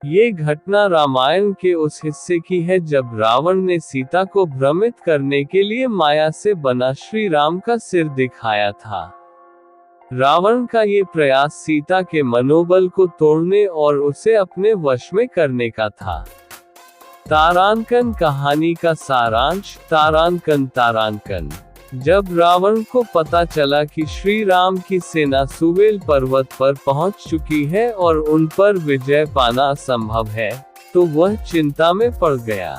ये घटना रामायण के उस हिस्से की है जब रावण ने सीता को भ्रमित करने के लिए माया से बना श्री राम का सिर दिखाया था। रावण का ये प्रयास सीता के मनोबल को तोड़ने और उसे अपने वश में करने का था। तारांकन कहानी का सारांश। तारांकन। जब रावण को पता चला कि श्री राम की सेना सुवेल पर्वत पर पहुंच चुकी है और उन पर विजय पाना असंभव है, तो वह चिंता में पड़ गया।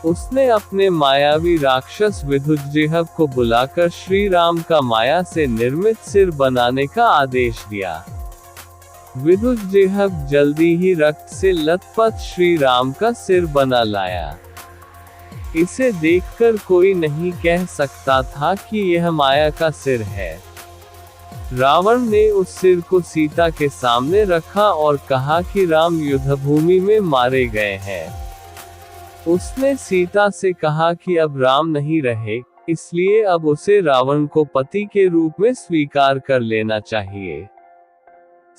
उसने अपने मायावी राक्षस विदुज्जेहव को बुलाकर श्री राम का माया से निर्मित सिर बनाने का आदेश दिया। विदुज्जेहव जल्दी ही रक्त से लथपथ श्री राम का सिर बना लाया। इसे देखकर कोई नहीं कह सकता था कि यह माया का सिर है। रावण ने उस सिर को सीता के सामने रखा और कहा कि राम युद्धभूमि में मारे गए हैं। उसने सीता से कहा कि अब राम नहीं रहे, इसलिए अब उसे रावण को पति के रूप में स्वीकार कर लेना चाहिए।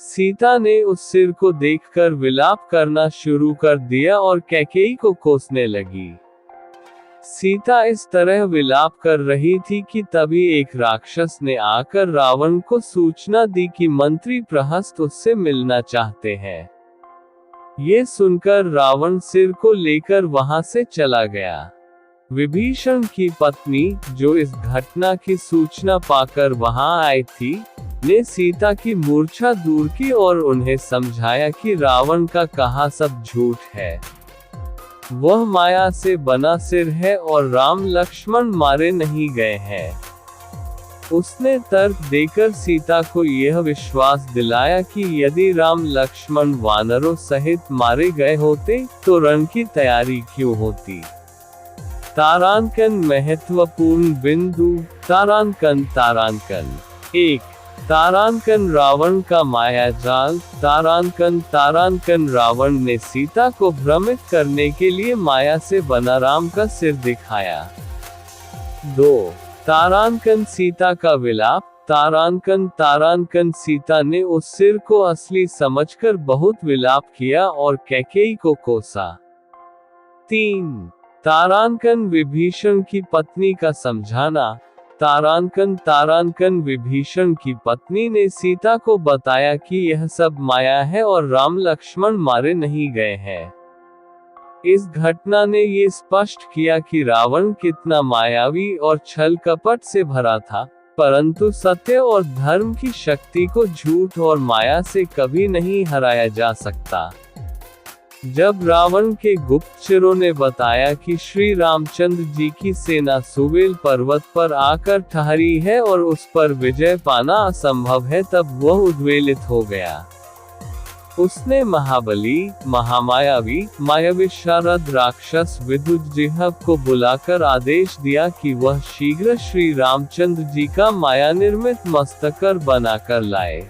सीता ने उस सिर को देखकर विलाप करना शुरू कर दिया और कैकेयी को कोसने लगी। सीता इस तरह विलाप कर रही थी कि तभी एक राक्षस ने आकर रावण को सूचना दी कि मंत्री प्रहस्त उससे मिलना चाहते हैं। ये सुनकर रावण सिर को लेकर वहां से चला गया। विभीषण की पत्नी, जो इस घटना की सूचना पाकर वहां आई थी, ने सीता की मूर्छा दूर की और उन्हें समझाया कि रावण का कहा सब झूठ है। वह माया से बना सिर है और राम लक्ष्मण मारे नहीं गए हैं। उसने तर्क देकर सीता को यह विश्वास दिलाया कि यदि राम लक्ष्मण वानरों सहित मारे गए होते, तो रण की तैयारी क्यों होती। तारांकन महत्वपूर्ण बिंदु। तारांकन 1। तारांकन रावण का मायाजाल। तारांकन रावण ने सीता को भ्रमित करने के लिए माया से बना राम का सिर दिखाया। 2। तारांकन सीता का विलाप। तारांकन सीता ने उस सिर को असली समझकर बहुत विलाप किया और कैकेयी को कोसा। 3। तारांकन विभीषण की पत्नी का समझाना। तारांकन विभीषण की पत्नी ने सीता को बताया कि यह सब माया है और राम लक्ष्मण मारे नहीं गए हैं। इस घटना ने ये स्पष्ट किया कि रावण कितना मायावी और छल कपट से भरा था, परंतु सत्य और धर्म की शक्ति को झूठ और माया से कभी नहीं हराया जा सकता। जब रावण के गुप्तचरों ने बताया कि श्री रामचंद्र जी की सेना सुवेल पर्वत पर आकर ठहरी है और उस पर विजय पाना असंभव है, तब वह उद्वेलित हो गया। उसने महाबली, महामायावी, मायाविशारद राक्षस विदुज्जेहव को बुलाकर आदेश दिया कि वह शीघ्र श्री रामचंद्र जी का माया निर्मित मस्तकर बनाकर लाए।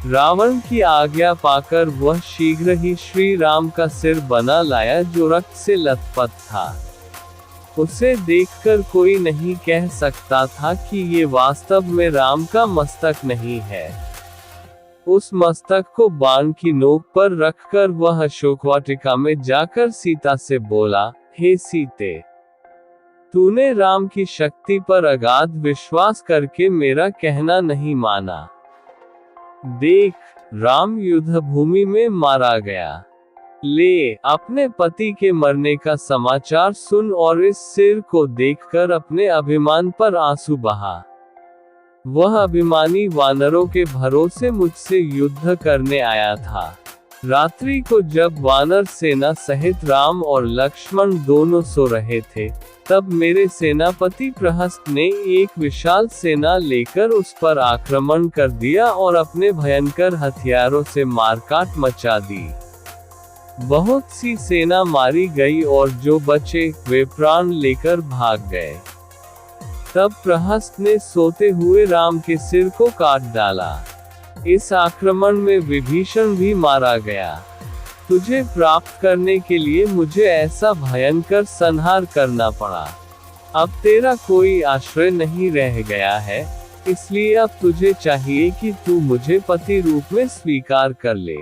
रावण की आज्ञा पाकर वह शीघ्र ही श्री राम का सिर बना लाया, जो रक्त से लथपथ था। उसे देखकर कोई नहीं कह सकता था कि ये वास्तव में राम का मस्तक नहीं है। उस मस्तक को बाण की नोक पर रखकर वह अशोकवाटिका में जाकर सीता से बोला, हे सीते, तूने राम की शक्ति पर अगाध विश्वास करके मेरा कहना नहीं माना। देख, राम युद्धभूमि में मारा गया। ले, अपने पति के मरने का समाचार सुन और इस सिर को देखकर अपने अभिमान पर आंसू बहा। वह अभिमानी वानरों के भरोसे मुझसे युद्ध करने आया था। रात्रि को जब वानर सेना सहित राम और लक्ष्मण दोनों सो रहे थे, तब मेरे सेनापति प्रहस्त ने एक विशाल सेना लेकर उस पर आक्रमण कर दिया और अपने भयंकर हथियारों से मारकाट मचा दी। बहुत सी सेना मारी गई और जो बचे वे प्राण लेकर भाग गए। तब प्रहस्त ने सोते हुए राम के सिर को काट डाला। इस आक्रमण में विभीषण भी मारा गया। तुझे प्राप्त करने के लिए मुझे ऐसा भयंकर संहार करना पड़ा। अब तेरा कोई आश्रय नहीं रह गया है, इसलिए अब तुझे चाहिए कि तू मुझे पति रूप में स्वीकार कर ले।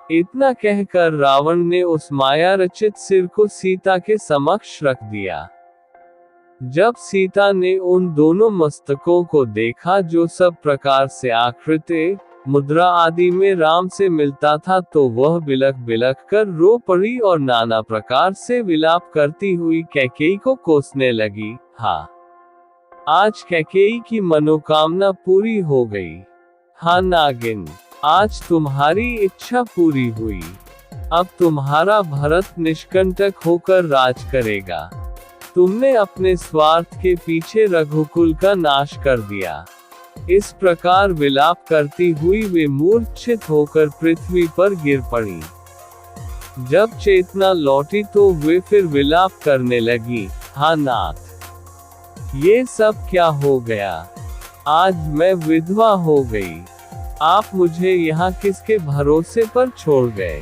इतना कहकर रावण ने उस माया रचित सिर को सीता के समक्ष रख दिया। जब सीता ने उन दोनों मस्तकों को देखा जो सब प्रकार से आकृति, मुद्रा आदि में राम से मिलता था, तो वह बिलख बिलख कर रो पड़ी और नाना प्रकार से विलाप करती हुई कैकेयी को कोसने लगी। हाँ, आज कैकेयी की मनोकामना पूरी हो गई। हाँ नागिन, आज तुम्हारी इच्छा पूरी हुई। अब तुम्हारा भरत निष्कंटक होकर राज करेगा। तुमने अपने स्वार्थ के पीछे रघुकुल का नाश कर दिया। इस प्रकार विलाप करती हुई वे मूर्छित होकर पृथ्वी पर गिर पड़ी। जब चेतना लौटी तो वे फिर विलाप करने लगी, हाँ नाथ, ये सब क्या हो गया? आज मैं विधवा हो गई। आप मुझे यहाँ किसके भरोसे पर छोड़ गए?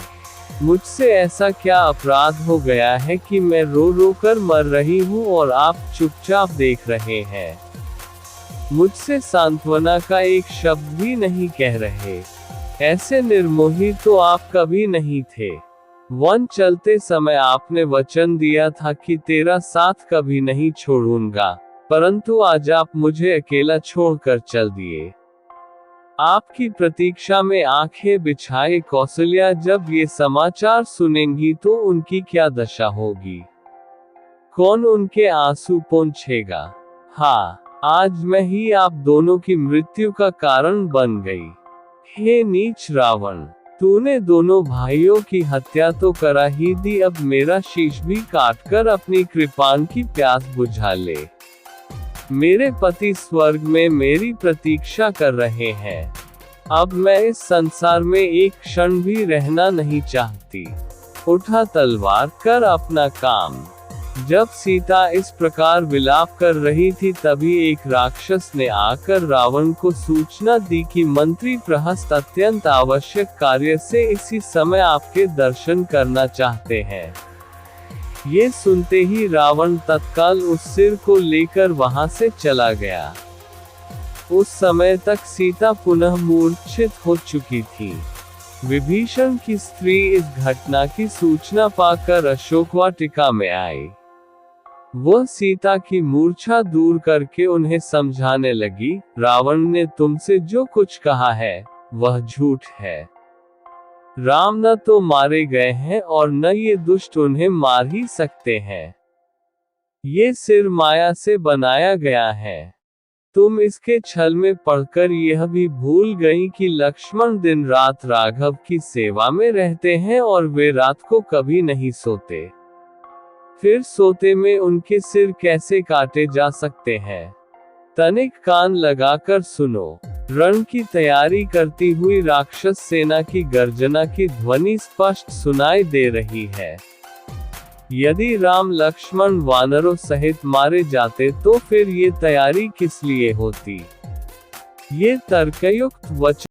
मुझसे ऐसा क्या अपराध हो गया है कि मैं रो रो कर मर रही हूँ और आप चुपचाप देख रहे हैं? मुझसे सांत्वना का एक शब्द भी नहीं कह रहे। ऐसे निर्मोही तो आप कभी नहीं थे। वन चलते समय आपने वचन दिया था कि तेरा साथ कभी नहीं छोड़ूंगा, परंतु आज आप मुझे अकेला छोड़कर चल दिए। आपकी प्रतीक्षा में आंखें बिछाए कौशल्या जब ये समाचार सुनेंगी तो उनकी क्या दशा होगी? कौन उनके आंसू पोंछेगा? हाँ, आज मैं ही आप दोनों की मृत्यु का कारण बन गई। हे नीच रावण, तूने दोनों भाइयों की हत्या तो करा ही दी, अब मेरा शीश भी काटकर अपनी कृपाण की प्यास बुझा ले। मेरे पति स्वर्ग में मेरी प्रतीक्षा कर रहे हैं। अब मैं इस संसार में एक क्षण भी रहना नहीं चाहती। उठा तलवार, कर अपना काम। जब सीता इस प्रकार विलाप कर रही थी तभी एक राक्षस ने आकर रावण को सूचना दी कि मंत्री प्रहस्त अत्यंत आवश्यक कार्य से इसी समय आपके दर्शन करना चाहते हैं। ये सुनते ही रावण तत्काल उस सिर को लेकर वहां से चला गया। उस समय तक सीता पुनः मूर्छित हो चुकी थी। विभीषण की स्त्री इस घटना की सूचना पाकर अशोकवाटिका में आई। वह सीता की मूर्छा दूर करके उन्हें समझाने लगी, रावण ने तुमसे जो कुछ कहा है वह झूठ है। राम न तो मारे गए हैं और न ये दुष्ट उन्हें मार ही सकते हैं। ये सिर माया से बनाया गया है। तुम इसके छल में पड़कर यह भी भूल गई कि लक्ष्मण दिन रात राघव की सेवा में रहते हैं और वे रात को कभी नहीं सोते। फिर सोते में उनके सिर कैसे काटे जा सकते हैं? तनिक कान लगाकर सुनो। रण की तैयारी करती हुई राक्षस सेना की गर्जना की ध्वनि स्पष्ट सुनाई दे रही है। यदि राम लक्ष्मण वानरों सहित मारे जाते तो फिर ये तैयारी किस लिए होती? ये तर्कयुक्त वचन